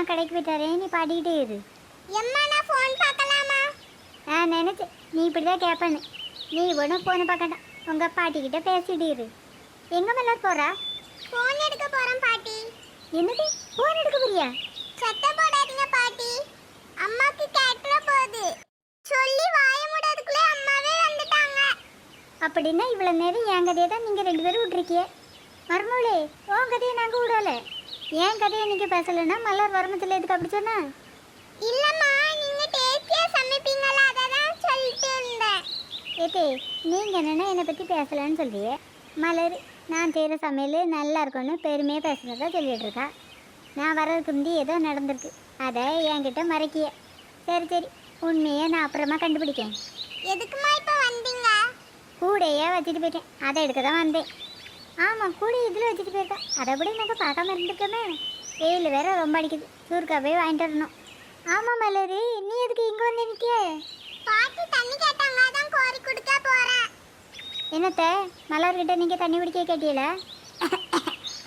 நான் கடைக்கு போயிட்டாரே, நீ பாடிக்கிட்டே இரு. எம்மா நான் ஃபோன் பார்க்கலாமா? நான் நினச்சேன் நீ இப்படி தான் கேட்பேன்னு. நீ ஒன்றும் ஃபோனை பார்க்கண்டா, உங்கள் பாட்டிக்கிட்ட பேசிட்டு இரு. எங்கே மலர் போகிறா? ஃபோன் எடுக்க போறேன் பாட்டி. என்னது ஃபோன் எடுக்க போறியா? சத்தம் போடாதீங்க பாட்டி, அம்மாக்கு கேட்ற போகுது. சொல்லி வாய மூடாதுக்குள்ளே அம்மாவே வந்துட்டாங்க. அப்படின்னா இவ்வளோ நேரம் என் கதையை தான் நீங்கள் 2 பேரும் விட்ருக்கிய. மருமூளே, உன் கதையை நாங்கள் விடல. என் கதையை நீங்கள் பேசலைன்னா மலர் வரமத்தில் எதுக்கு அப்படி சொன்னா? இல்லம்மா, நீங்க டேஸ்டியா சமைப்பீங்களா, அததான் சொல்லிட்டு இருந்தேன். ஏத்தே, நீங்கள் என்னென்னா என்னை பற்றி பேசலான்னு சொல்றியே. மலர் நான் செய்கிற சமையல் நல்லா இருக்கும்னு பெருமையாக பேசுகிறதா சொல்லிட்டு இருக்கா. நான் வர்றதுக்கு முந்தி ஏதோ நடந்திருக்கு, அதை என்கிட்ட மறைக்கிய. சரி சரி, உண்மையை நான் அப்புறமா கண்டுபிடிக்கேன். எதுக்குமா இப்ப வந்தீங்க? கூடையே வச்சுட்டு போயிட்டேன், அதை எடுக்க தான் வந்தேன். ஆமாம், கூடை இதில் வச்சுட்டு போயிட்டேன். அதை கூட நாங்கள் பார்க்காம இருந்துருக்கோமே. வெயில் வேற ரொம்ப அடிக்குது, சூர்க்கா போய் வாங்கிட்டு வரணும். ஆமாம் மலர், நீ எதுக்கு இங்கே வந்து நிற்கிய? பாட்டி தண்ணி கேட்டாங்க, அதான் கோரி குடிக்க போறேன். என்னத்த மலர்கிட்ட நீங்கள் தண்ணி குடிக்க கேட்டீங்களா?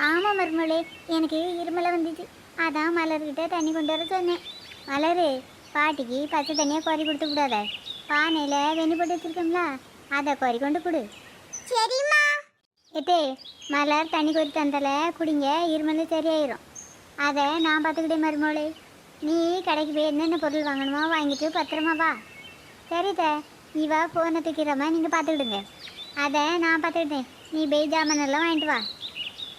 ஆமாம் மருமகளே, எனக்கு இருமலை வந்துச்சு, அதான் மலர்கிட்ட தண்ணி கொண்டு வர சொன்னேன். மலர், பாட்டிக்கு பச்சை தண்ணியை கோரி கொடுத்து விடாத. பானையில் வெண்ணி போட்டு வச்சுருக்கோம்ல, அதை கோரி கொண்டு கொடு. சரிம்மா. எத்தே, மலர் தண்ணி கோரி தந்தல குடிங்க, இருமல் சரியாயிரும். அதை நான் பார்த்துக்கிட்டேன் மருமகளே. நீ கடைக்கு போய் என்னென்ன பொருள் வாங்கணுமோ வாங்கிட்டு பத்திரமா வா. சரித்த, இவா ஃபோனை தூக்கிறமா நீங்கள் பார்த்துக்கிடுங்க, அதை நான் பார்த்துக்கிட்டேன். நீ போய் ஜாமானெல்லாம் வாங்கிட்டு வா.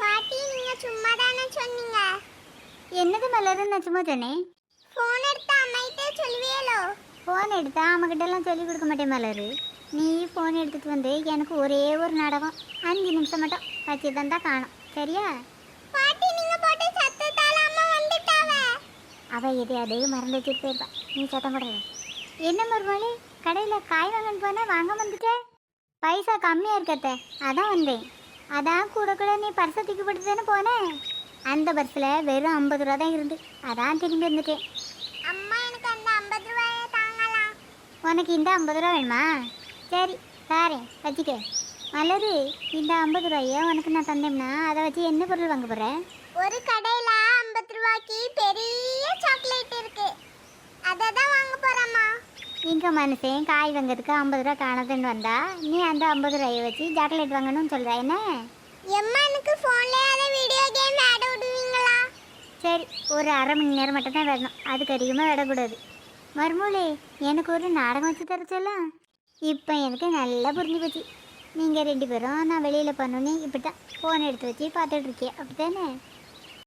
பாட்டி நீங்க சும்மா தானே சொன்னீங்க. என்னது மலர்னு நான் சும்மா சொன்னேன். ஃபோன் எடுத்து அம்மாயிட்டே சொல்லுவியலோ? ஃபோன் எடுத்தா அவங்ககிட்டலாம் சொல்லி கொடுக்க மாட்டேன் மலர். நீ ஃபோன் எடுத்துகிட்டு வந்து எனக்கு ஒரே ஒரு நாடகம் 5 நிமிஷம் மட்டும் வச்சு தந்தா காணும், சரியா? பாட்டி நீங்க போட்டு சத்தத்தால அம்மா வந்துட்டாவ. அவள் எதையாவது மறந்து வச்சுட்டு போயிருப்பா, நீ சத்தம் போடுற. என்ன மருமகளே, கடையில் காய் வாங்கன்னு போனால் வாங்க வந்துட்டேன். பைசா கம்மியாக இருக்கத்த, அதான் வந்தேன். அதான் கூட கூட நீ பர்ஸை தூக்கி போட்டு தானே போனேன். அந்த பர்ஸில் வெறும் 50 ரூபா தான் இருந்து, அதான் திரும்பி இருந்துட்டேன். அம்மா எனக்கு அந்த 50 ரூபாயை தாங்கலாம். உனக்கு இந்த 50 ரூபா வேணுமா? சரி தாரேன், வச்சுக்க. மலரு, இந்த 50 ரூபாயை உனக்கு நான் தந்தேன்னா அதை வச்சு என்ன பொருள் வாங்க போகிறேன்? ஒரு கடையில 50 ரூபாய்க்கு பெரிய சாக்லேட் இருக்கு, அதை தான் வாங்க போறேம்மா. இங்கே மனுஷன் காய் வாங்கிறதுக்கு 50 ரூபா காணதுன்னு வந்தா நீ அந்த 50 ரூபாயை வச்சு சாக்லேட் வாங்கணும்னு சொல்கிற என்ன? எம்மா எனக்கு ஃபோன்லேயே அதை வீடியோ கேம் ஆட விடுவீங்களா? சரி, ஒரு அரை மணி நேரம் மட்டும் தான் விடணும், அதுக்கு அதிகமாக விடக்கூடாது. மருமூளே, எனக்கு ஒரு நாடகம் வச்சு தர சொல்லலாம். இப்போ எனக்கு நல்லா புரிஞ்சு போச்சு. நீங்கள் 2 பேரும் நான் வெளியில் பண்ணோன்னே இப்படி தான் ஃபோன் எடுத்து வச்சு பார்த்துட்டு இருக்கேன், அப்படி தானே?